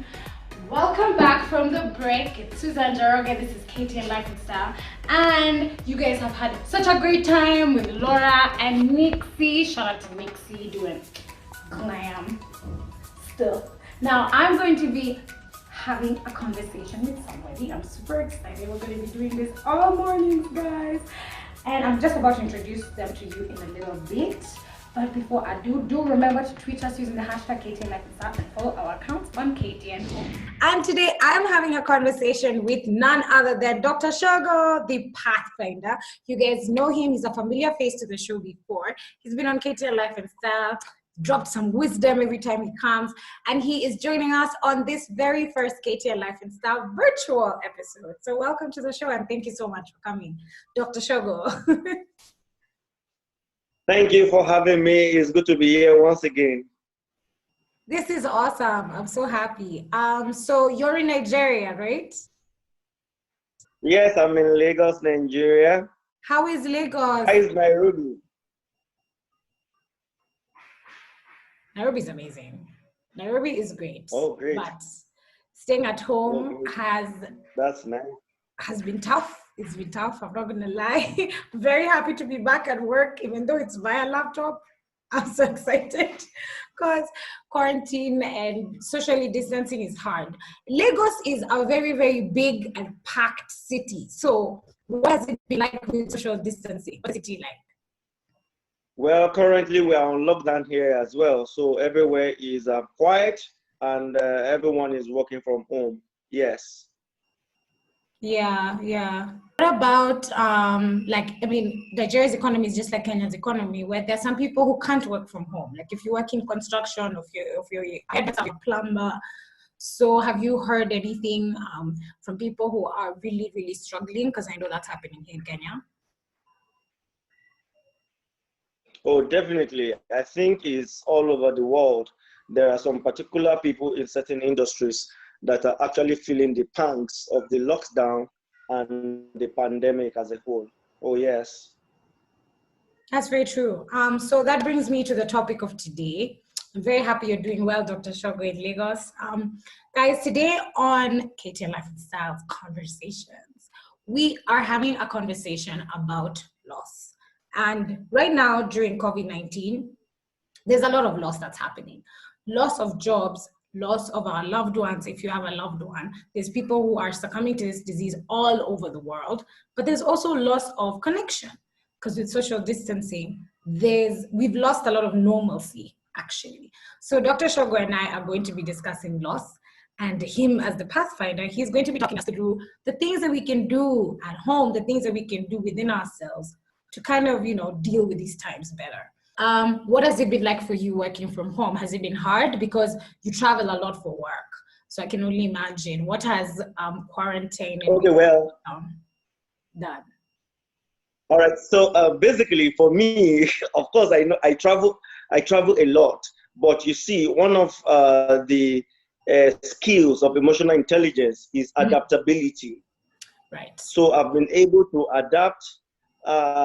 everyone. Welcome back from the break. It's Susan Jaroga. This is KTN Life and Style. And you guys have had such a great time with Laura and Nixie. Shout out to Nixie doing glam stuff. Now I'm going to be having a conversation with somebody. I'm super excited. We're going to be doing this all mornings, guys. And I'm just about to introduce them to you in a little bit. But before I do remember to tweet us using the hashtag KTN Life and Style and follow our accounts on KTN. And today I'm having a conversation with none other than Dr. Shogo, the Pathfinder. You guys know him. He's a familiar face to the show before. He's been on KTN Life and Style, dropped some wisdom every time he comes, and he is joining us on this very first KTN Life and Style virtual episode. So welcome to the show and thank you so much for coming, Dr. Shogo. Thank you for having me. It's good to be here once again. This is awesome. I'm so happy. So you're in Nigeria, right? Yes, I'm in Lagos, Nigeria. How is Lagos? How is Nairobi? Nairobi is amazing. Nairobi is great. Oh, great. But staying at home That's nice. has been tough. It's been tough, I'm not gonna lie. Very happy to be back at work, even though it's via laptop. I'm so excited because quarantine and socially distancing is hard. Lagos is a very, very big and packed city. So what has it been like with social distancing? What's it like? Well, currently we are on lockdown here as well. So everywhere is quiet and everyone is working from home. Yes. Yeah. What about Nigeria's economy is just like Kenya's economy, where there are some people who can't work from home. Like if you work in construction, if you're a plumber. So have you heard anything from people who are really, really struggling? Because I know that's happening here in Kenya. Oh, definitely. I think it's all over the world. There are some particular people in certain industries that are actually feeling the pangs of the lockdown and the pandemic as a whole. Oh, yes. That's very true. So that brings me to the topic of today. I'm very happy you're doing well, Dr. Shogo in Lagos. Guys, today on KTN Life and Style Conversations, we are having a conversation about loss. And right now, during COVID-19, there's a lot of loss that's happening. Loss of jobs, loss of our loved ones. If you have a loved one, there's people who are succumbing to this disease all over the world, but there's also loss of connection because with social distancing, we've lost a lot of normalcy actually. So Dr. Shogo and I are going to be discussing loss, and him as the Pathfinder, he's going to be talking us through the things that we can do at home, the things that we can do within ourselves to kind of, deal with these times better. What has it been like for you working from home? Has it been hard? Because you travel a lot for work. So I can only imagine. What has quarantine done? All right. So basically for me, of course, I know I travel a lot. But you see, one of the skills of emotional intelligence is adaptability. Right. So I've been able to adapt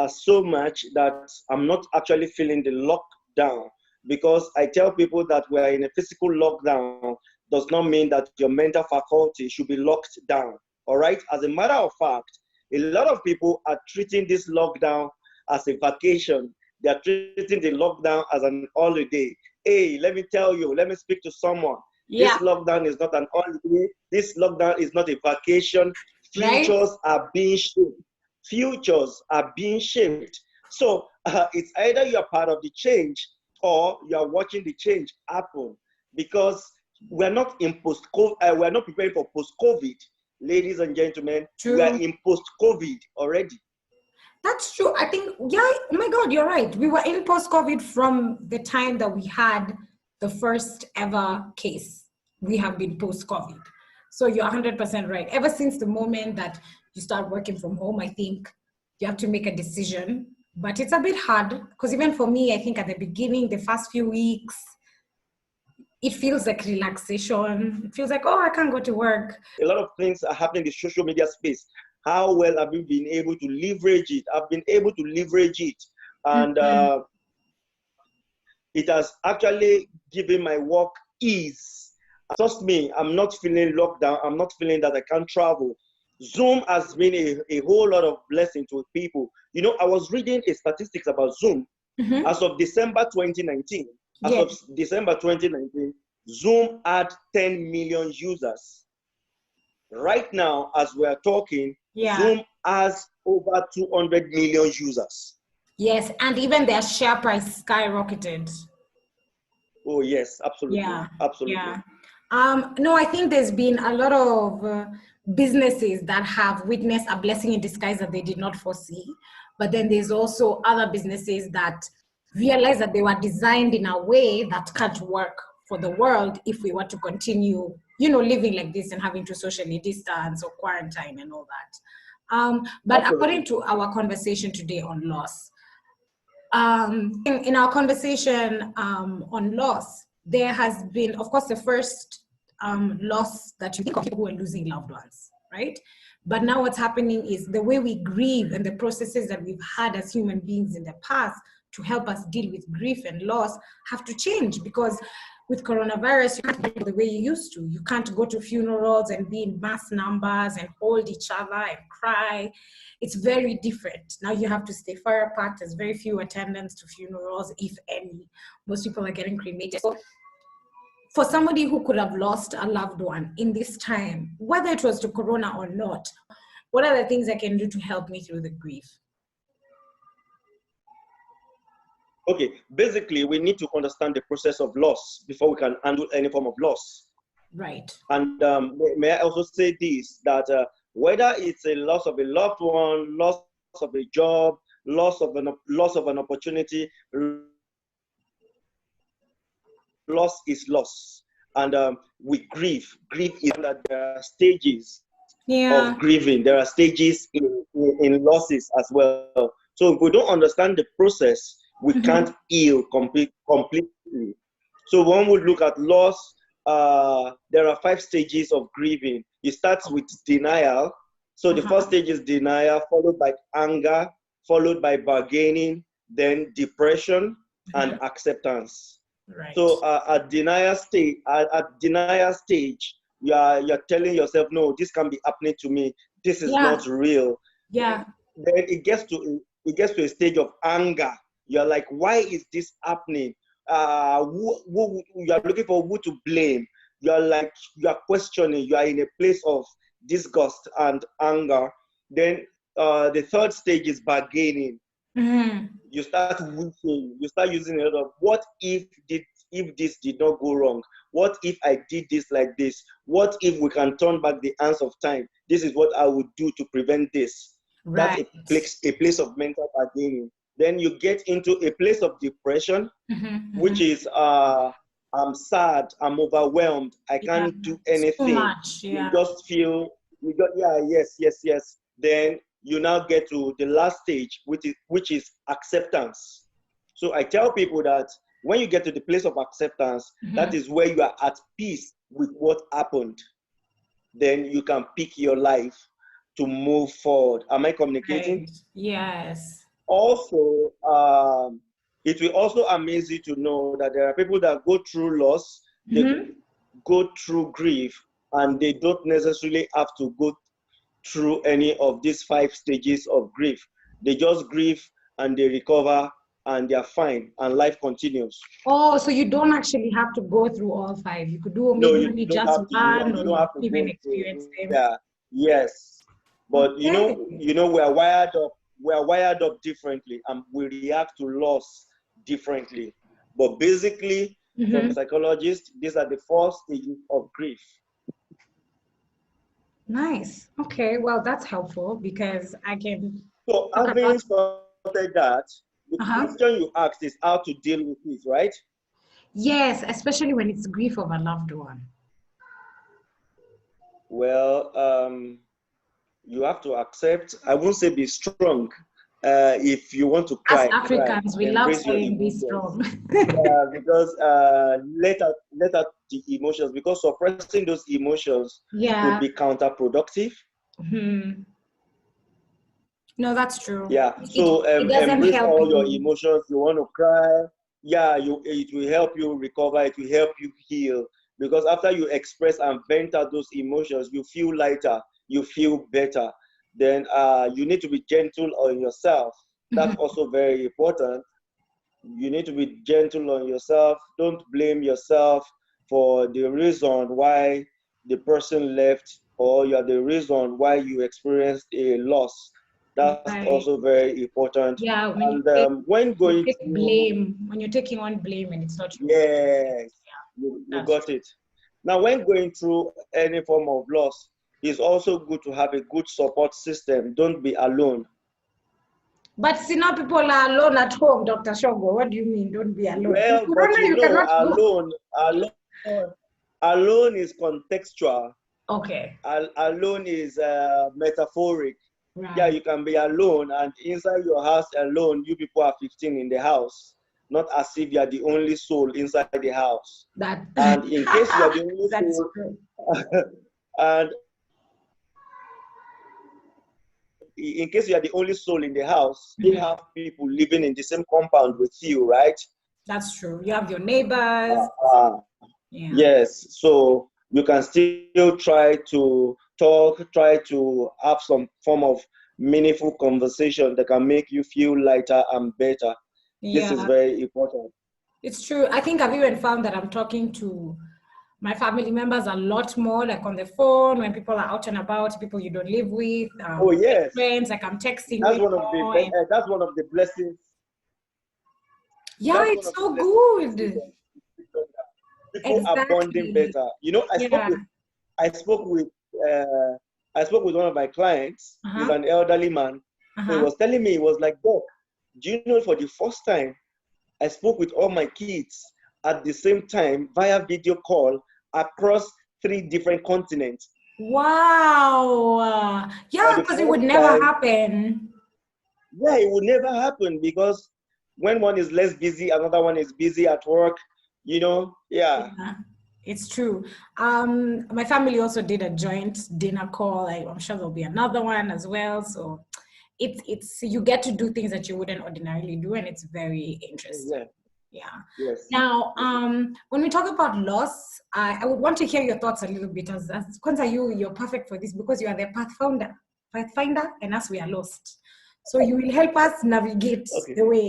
so much that I'm not actually feeling the lockdown, because I tell people that we are in a physical lockdown does not mean that your mental faculty should be locked down. All right. As a matter of fact, a lot of people are treating this lockdown as a vacation. They are treating the lockdown as an holiday. Hey, let me tell you, let me speak to someone. Yeah. This lockdown is not an holiday. This lockdown is not a vacation. Futures are being shaped. Futures are being shaped. So it's either you're part of the change or you're watching the change happen, because we're not in we're not preparing for post-COVID, ladies and gentlemen. True. We are in post-COVID already. That's true. I think, oh my God, you're right. We were in post-COVID from the time that we had the first ever case. We have been post-COVID. So you're 100% right. Ever since the moment that you start working from home, I think you have to make a decision. But it's a bit hard because even for me, I think at the beginning, the first few weeks, it feels like relaxation. It feels like, oh, I can't go to work. A lot of things are happening in the social media space. How well have you been able to leverage it? I've been able to leverage it. And it has actually given my work ease. trust me, I'm not feeling locked down. I'm not feeling that I can't travel. Zoom has been a whole lot of blessing to people. You know, I was reading a statistics about Zoom. As of December 2019, Zoom had 10 million users. Right now, as we are talking, Zoom has over 200 million users. Yes, and even their share price skyrocketed. Oh yes, absolutely, absolutely. Yeah. No, I think there's been a lot of businesses that have witnessed a blessing in disguise that they did not foresee. But then there's also other businesses that realize that they were designed in a way that can't work for the world if we were to continue, you know, living like this and having to socially distance or quarantine and all that. But Absolutely. according to our conversation today on loss, in our conversation on loss, there has been, of course, the first loss that you think of, people who are losing loved ones, right? But now what's happening is the way we grieve and the processes that we've had as human beings in the past to help us deal with grief and loss have to change, because with coronavirus, you can't do the way you used to. You can't go to funerals and be in mass numbers and hold each other and cry. It's very different. Now you have to stay far apart. There's very few attendants to funerals, if any. Most people are getting cremated. So for somebody who could have lost a loved one in this time, whether it was to corona or not, what are the things I can do to help me through the grief? Okay, basically, we need to understand the process of loss before we can handle any form of loss. Right. And may I also say this, that whether it's a loss of a loved one, loss of a job, loss of an opportunity, loss is loss. And we grieve. Grief is that there are stages of grieving. There are stages in losses as well. So if we don't understand the process, we can't heal completely. So one would look at loss. There are 5 stages of grieving. It starts with denial. So the first stage is denial, followed by anger, followed by bargaining, then depression and acceptance. Right. So at denial stage, you're telling yourself, no, this can be happening to me. This is not real. Yeah. Then it gets to a stage of anger. You're like, why is this happening? You are looking for who to blame. You are questioning. You are in a place of disgust and anger. Then the third stage is bargaining. You start wishing. You start using a lot of what if this did not go wrong? What if I did this like this? What if we can turn back the hands of time? This is what I would do to prevent this. Right. That's a place of mental bargaining. Then you get into a place of depression, which is I'm sad, I'm overwhelmed, I can't do anything. Too much, You just feel yes. Then you now get to the last stage, which is acceptance. So I tell people that when you get to the place of acceptance, that is where you are at peace with what happened. Then you can pick your life to move forward. Am I communicating? Right. Yes. Also, it will also amaze you to know that there are people that go through loss, they go through grief, and they don't necessarily have to go through any of these 5 stages of grief. They just grieve and they recover and they're fine and life continues. Oh, so you don't actually have to go through all 5. You could do maybe just one, you don't or have to even go experience through. them. Yeah, yes. But you know, we are wired up differently and we react to loss differently. But basically, from psychologists, these are the 4 stages of grief. Nice. Okay, well, that's helpful because I can. So having started that, the question you asked is how to deal with it, right? Yes, especially when it's grief of a loved one. Well, you have to accept. I won't say be strong. If you want to cry, as Africans, we love saying be strong. because let out the emotions, because suppressing those emotions could be counterproductive. No, that's true. Yeah. So embrace all your emotions. You want to cry. Yeah, it will help you recover. It will help you heal. because after you express and vent out those emotions, you feel lighter, you feel better. Then you need to be gentle on yourself. That's also very important. You need to be gentle on yourself. Don't blame yourself for the reason why the person left, or you are the reason why you experienced a loss. That's Right. also very important. Yeah, And when you going take through, blame, when you're taking on blame and it's not your fault. yes, you That's got true. it. Now, when going through any form of loss, it's also good to have a good support system. Don't be alone. But see, now people are alone at home, Dr. Shogo. What do you mean? Don't be alone. In Well, but Corona, you cannot go. alone is contextual. Okay. Alone is metaphoric. Yeah, Right. you can be alone, and inside your house alone, you people are 15 in the house. Not as if you are the only soul inside the house. That And in case you are the only that's soul, true. and in case you are the only soul in the house, you have people living in the same compound with you, right? That's true. You have your neighbors. Uh, Yeah. yes, so you can still try to talk, try to have some form of meaningful conversation that can make you feel lighter and better. This is Yeah. very important. It's true. I think I've even found that I'm talking to my family members a lot more, like on the phone, when people are out and about, people you don't live with, Oh yes, friends, like I'm texting that's way one of the more. And that's one of the blessings. yeah, That's one it's of the so blessings of this good. season. People are bonding Exactly. better. You know, Yeah. I spoke with uh, I spoke with one of my clients. He's Uh-huh. an elderly man. So he Uh-huh. was telling me, he was like, Doc, do you know, for the first time I spoke with all my kids at the same time via video call across 3 different continents. Wow. For Yeah, the because it would first never time, happen. yeah, it would never happen, because when one is less busy, another one is busy at work, yeah. Yeah, it's true. My family also did a joint dinner call. I'm sure there'll be another one as well. So it's you get to do things that you wouldn't ordinarily do, and it's very interesting. Yeah, Yeah. yes. Now, when we talk about loss, I would want to hear your thoughts a little bit. As Kwanzaa, you're perfect for this because you are the pathfinder, and us we are lost. So you will help us navigate Okay. the way.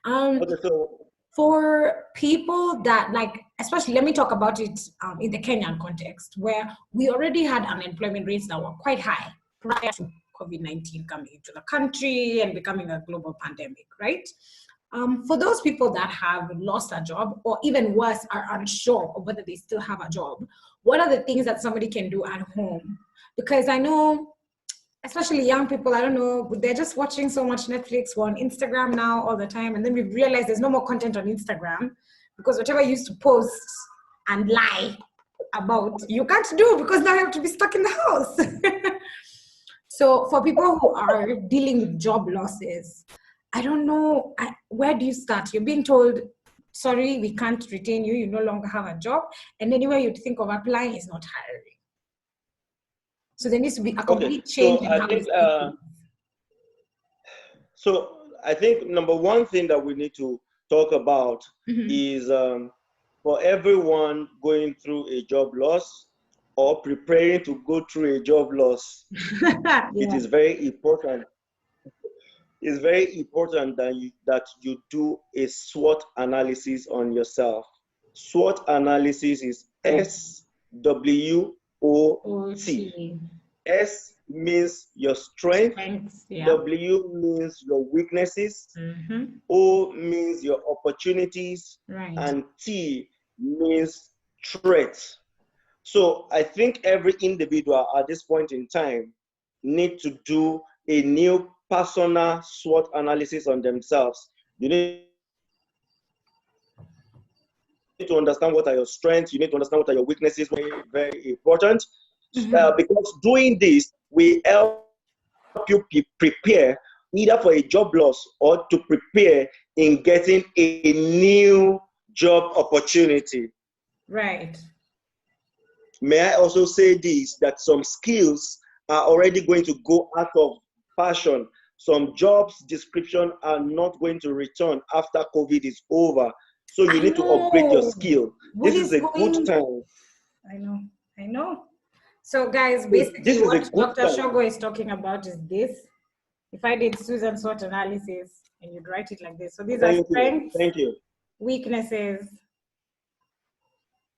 Okay, so For people that like, especially let me talk about it in the Kenyan context, where we already had unemployment rates that were quite high prior to COVID-19 coming into the country and becoming a global pandemic, right? For those people that have lost a job, or even worse, are unsure of whether they still have a job, what are the things that somebody can do at home? Because I know, especially young people, I don't know, they're just watching so much Netflix. We're on Instagram now all the time. And then we've realized there's no more content on Instagram because whatever you used to post and lie about, you can't do because now you have to be stuck in the house. So for people who are dealing with job losses, I don't know, where do you start? You're being told, sorry, we can't retain you. You no longer have a job. And anywhere you'd think of applying is not hiring. So there needs to be a okay, complete change in how we see things. so I think number one thing that we need to talk about Mhm. is for everyone going through a job loss or preparing to go through a job loss, it Yeah. is very important. It's very important that you do a SWOT analysis on yourself. SWOT analysis is SWOT. OT. S means your strength, Strengths. Yeah. W means your weaknesses, Mm-hmm. O means your opportunities, Right. and T means threats. So I think every individual at this point in time need to do a new personal SWOT analysis on themselves. You need to understand what are your strengths, you need to understand what are your weaknesses, very, very important. Mm-hmm. Because doing this will help you prepare either for a job loss or to prepare in getting a new job opportunity. Right. May I also say this, that some skills are already going to go out of fashion. Some jobs description are not going to return after COVID is over. So you I need to upgrade your know. skill. What This is is a good going? time. I know. I know. So, guys, So basically, this is a what good Dr. time. Shogo is talking about is this. If I did Susan SWOT analysis and you'd write it like this. So, these are Thank you. strengths, Thank you. weaknesses,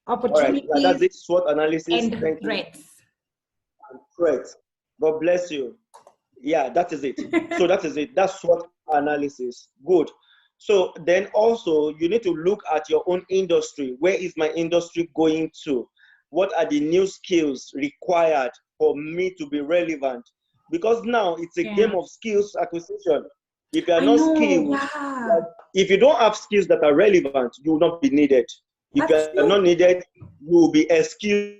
All right. opportunities, That's it. SWOT analysis. and Thank you. threats. And threats. God bless you. Yeah, that is it. So that is it. That's SWOT analysis. Good. So then also you need to look at your own industry. Where is my industry going to? What are the new skills required for me to be relevant? Because now it's a Yeah. game of skills acquisition. If you are I not know. skilled, Yeah. if you don't have skills that are relevant, you will not be needed. If you That's are true. not needed, you will be excused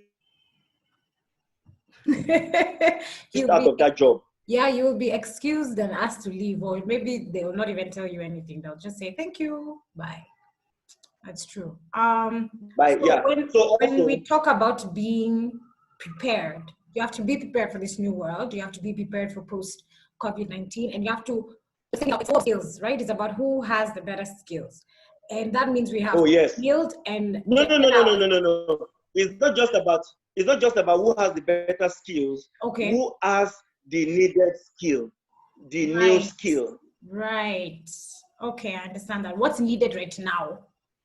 You'll out be, of that job. yeah, you'll be excused and asked to leave, or maybe they will not even tell you anything. They'll just say thank you, bye. That's true. But So yeah. So when we also, talk about being prepared, you have to be prepared for this new world. You have to be prepared for post COVID-19, and you have to think about four skills, right? It's about who has the better skills, and that means we have oh to yes. build and No, get no, no, no, no, out. no, no, no. It's not just about who has the better skills, Okay, who has the needed skill, the new right, skill. right. Okay, I understand that. What's needed right now?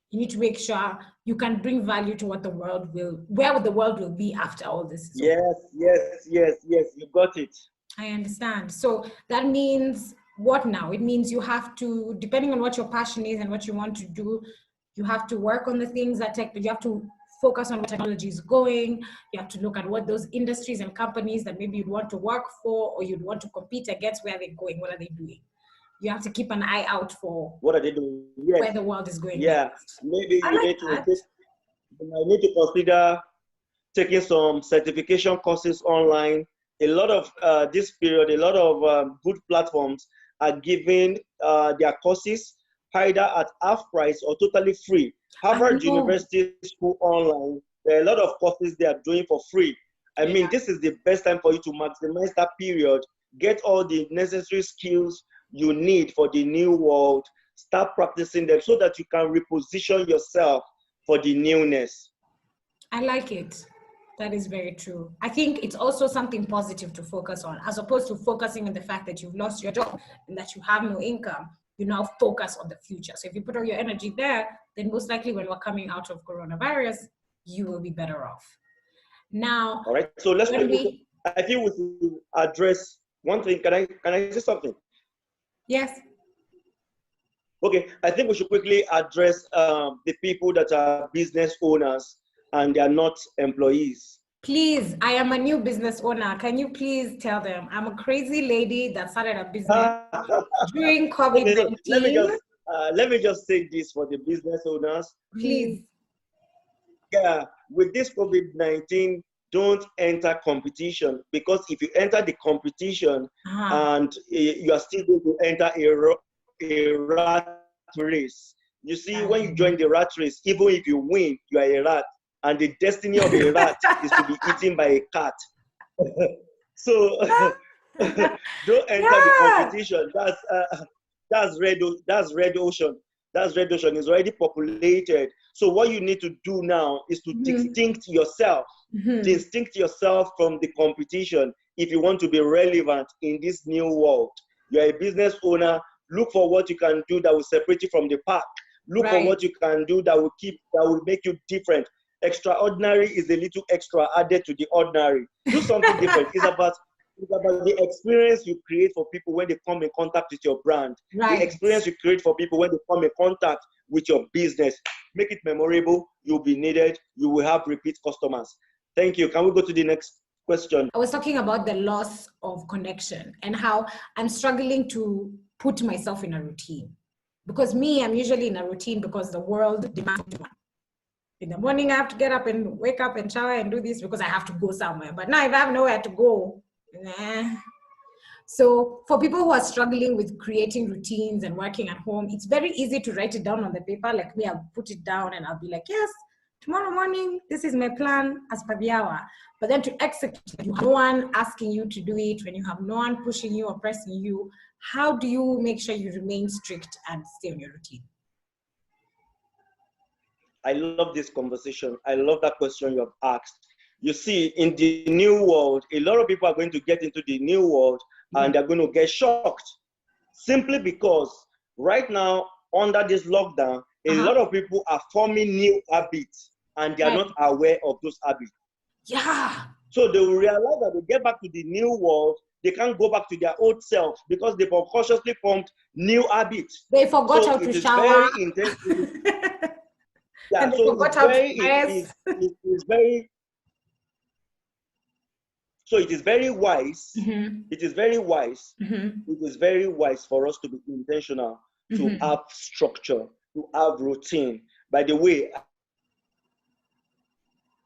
You need to make sure you can bring value to what the world will, where the world will be after all this is over. Yes, yes, yes, yes, you got it. I understand. So that means what now? It means you have to, depending on what your passion is and what you want to do, you have to work on the things that you have to focus on where technology is going. You have to look at what those industries and companies that maybe you'd want to work for or you'd want to compete against, where they're going, what are they doing? You have to keep an eye out for What are they doing? where Yes, the world is going yeah. next. Maybe I you like need to that. take, you might need to consider taking some certification courses online. A lot of this period, a lot of good platforms are giving their courses either at half price or totally free. I Harvard know. University School Online, there are a lot of courses they are doing for free. I Yeah. mean, this is the best time for you to maximize that period, get all the necessary skills you need for the new world, start practicing them so that you can reposition yourself for the newness. I like it. That is very true. I think it's also something positive to focus on, as opposed to focusing on the fact that you've lost your job and that you have no income. You now focus on the future. So if you put all your energy there, then most likely when we're coming out of coronavirus, you will be better off. Now, All right. So let's when quickly. we, I think we should address one thing. Can I say something? yes, Okay. I think we should quickly address the people that are business owners and they are not employees. please, I am a new business owner. Can you please tell them I'm a crazy lady that started a business during Okay. So COVID-19? let me just say this for the business owners. Please. Yeah. With this COVID-19, don't enter competition, because if you enter the competition Uh-huh. and you are still going to enter a rat race. You see, when you join the rat race, even if you win, you are a rat, and the destiny of a rat is to be eaten by a cat. So don't enter the Yeah. competition. That's red ocean. That's red ocean is already populated. So what you need to do now is to Mhm. distinct yourself, Mhm. distinct yourself from the competition if you want to be relevant in this new world. You're a business owner. Look for what you can do that will separate you from the pack. Look for Right. what you can do that will make you different. Extraordinary is a little extra added to the ordinary. Do something different. It's about the experience you create for people when they come in contact with your brand. The Right. experience you create for people when they come in contact with your business. Make it memorable. You'll be needed. You will have repeat customers. Thank you. Can we go to the next question? I was talking about the loss of connection and how I'm struggling to put myself in a routine. Because me, I'm usually in a routine because the world demands one. In the morning, I have to get up and wake up and shower and do this because I have to go somewhere. But now, if I have nowhere to go, nah. So for people who are struggling with creating routines and working at home, it's very easy to write it down on the paper. Like me, I'll put it down and I'll be like, yes, tomorrow morning, this is my plan as per the hour. But then to execute, you have no one asking you to do it, when you have no one pushing you or pressing you, how do you make sure you remain strict and stay on your routine? I love this conversation. I love that question you have asked. You see, in the new world, a lot of people are going to get into the new world and they're going to get shocked simply because right now, under this lockdown, a lot of people are forming new habits and they are not aware of those habits. Yeah. So they will realize that they get back to the new world, they can't go back to their old self because they've unconsciously formed new habits. They forgot how to shower. Very intense. Yeah, And they so forgot how to dress. it is very, so it is very wise. It is very wise. It is very wise for us to be intentional, to have structure, to have routine. By the way,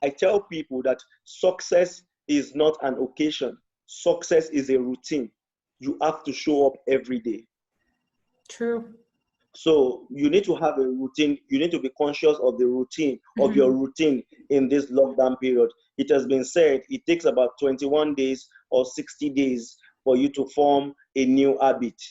I tell people that success is not an occasion. Success is a routine. You have to show up every day. True. So you need to have a routine. You need to be conscious of the routine, of your routine in this lockdown period. It has been said it takes about 21 days or 60 days for you to form a new habit.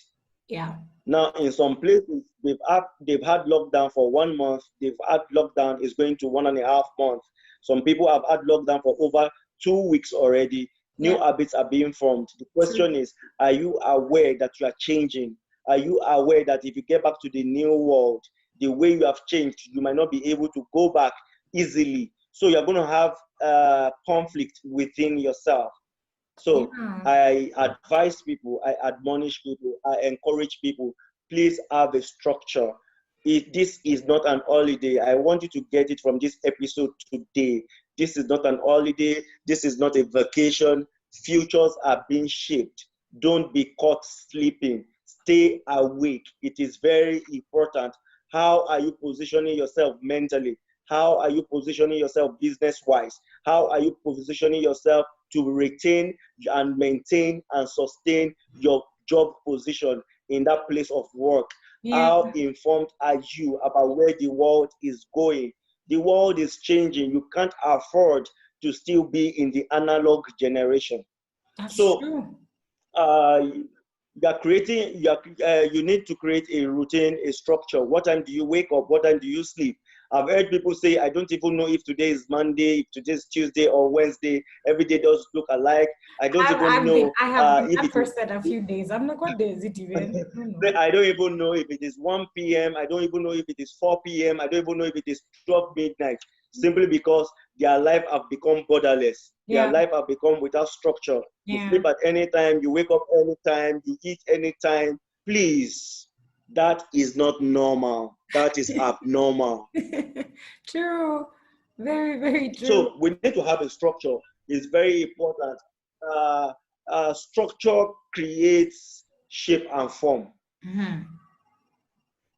Yeah. Now, in some places, they've had lockdown for 1 month. They've had lockdown is going to 1.5 months. Some people have had lockdown for over 2 weeks already. New habits are being formed. The question is, are you aware that you are changing? Are you aware that if you get back to the new world, the way you have changed, you might not be able to go back easily. So you're going to have conflict within yourself. So I advise people, I admonish people, I encourage people, please have a structure. If this is not an holiday, I want you to get it from this episode today. This is not an holiday. This is not a vacation. Futures are being shaped. Don't be caught sleeping. Stay awake. It is very important. How are you positioning yourself mentally? How are you positioning yourself business-wise? How are you positioning yourself to retain and maintain and sustain your job position in that place of work? How informed are you about where the world is going? The world is changing. You can't afford to still be in the analog generation. That's so true. You need to create a routine, a structure. What time do you wake up? What time do you sleep? I've heard people say, I don't even know if today is Monday, if today is Tuesday or Wednesday. Every day does look alike. I don't even know. I have been that person a few days. I'm like, what day is it even? I don't even know if it is 1 p.m. I don't even know if it is 4 p.m. I don't even know if it is 12 midnight. Simply because their life have become borderless. Their life have become without structure. You sleep at any time, you wake up anytime, you eat anytime. Please, that is not normal. That is abnormal. True. Very, very true. So we need to have a structure. It's very important. Structure creates shape and form.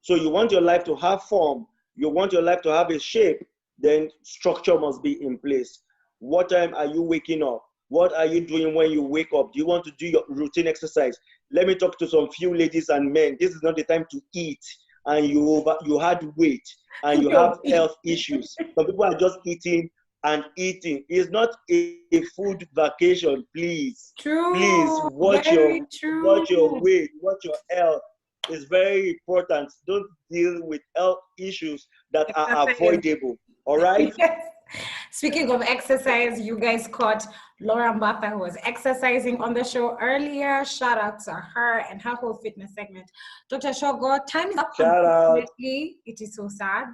So you want your life to have form. You want your life to have a shape. Then structure must be in place. What time are you waking up? What are you doing when you wake up? Do you want to do your routine exercise? Let me talk to some few ladies and men. This is not the time to eat and you had weight and you have health issues. Some people are just eating and eating. It's not a food vacation, please. True. Please watch your weight, watch your health. It's very important. Don't deal with health issues that are avoidable. All right? Speaking of exercise, you guys caught Laura Mbatha, who was exercising on the show earlier. Shout out to her and her whole fitness segment. Dr. Shogo, time is up. Shout out. It is so sad.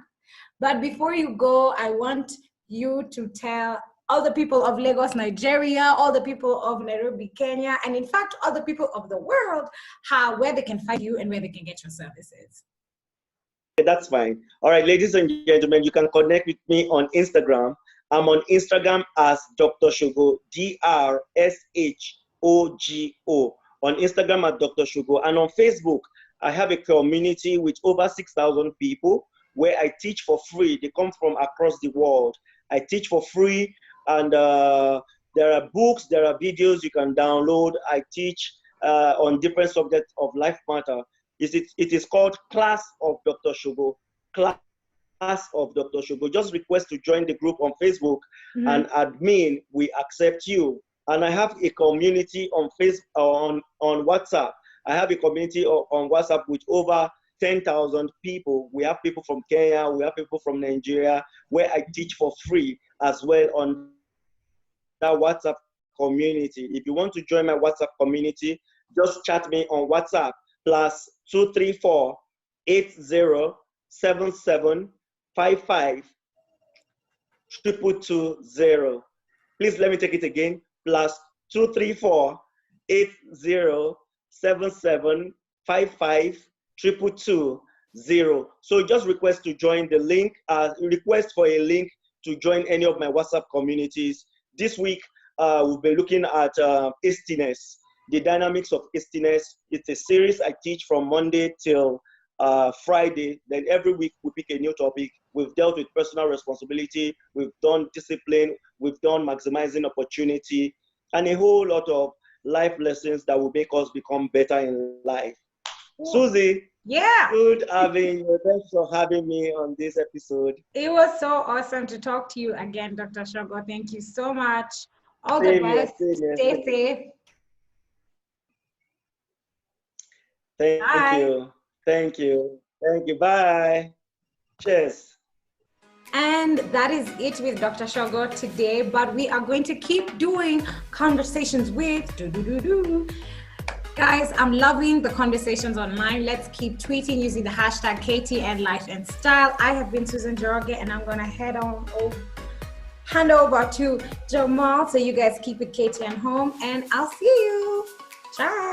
But before you go, I want you to tell all the people of Lagos, Nigeria, all the people of Nairobi, Kenya, and in fact, all the people of the world, where they can find you and where they can get your services. That's fine. All right, ladies and gentlemen, you can connect with me on Instagram. I'm on Instagram as Dr. Shogo, DRSHOGO. On Instagram at Dr. Shogo. And on Facebook, I have a community with over 6,000 people where I teach for free. They come from across the world. I teach for free, and there are books, there are videos you can download. I teach on different subjects of life matter. It is called Class of Dr. Shogo. Class of Dr. Shogo. Just request to join the group on Facebook, and admin, we accept you. And I have a community on WhatsApp. I have a community on WhatsApp with over 10,000 people. We have people from Kenya, we have people from Nigeria, where I teach for free as well on that WhatsApp community. If you want to join my WhatsApp community, just chat me on WhatsApp +234 807755 22220. Please let me take it again. +234 807755 22220. So just request to join the link, request for a link to join any of my WhatsApp communities. This week, we'll be looking at hastiness, the dynamics of hastiness. It's a series I teach from Monday till Friday. Then every week we pick a new topic. We've dealt with personal responsibility, we've done discipline, we've done maximizing opportunity, and a whole lot of life lessons that will make us become better in life. Ooh. Susie, yeah, good having you. Thanks for having me on this episode. It was so awesome to talk to you again, Dr. Shogo. Thank you so much. All the best. Stay safe. Thank you. Thank you. Thank you. Bye. Cheers. And that is it with Dr. Shogo today, but we are going to keep doing conversations with Guys, I'm loving the conversations online. Let's keep tweeting using the hashtag KTN Life and Style. I have been Susan Joroge, and I'm gonna hand over to Jamal, so you guys keep it KTN home, and I'll see you. Ciao.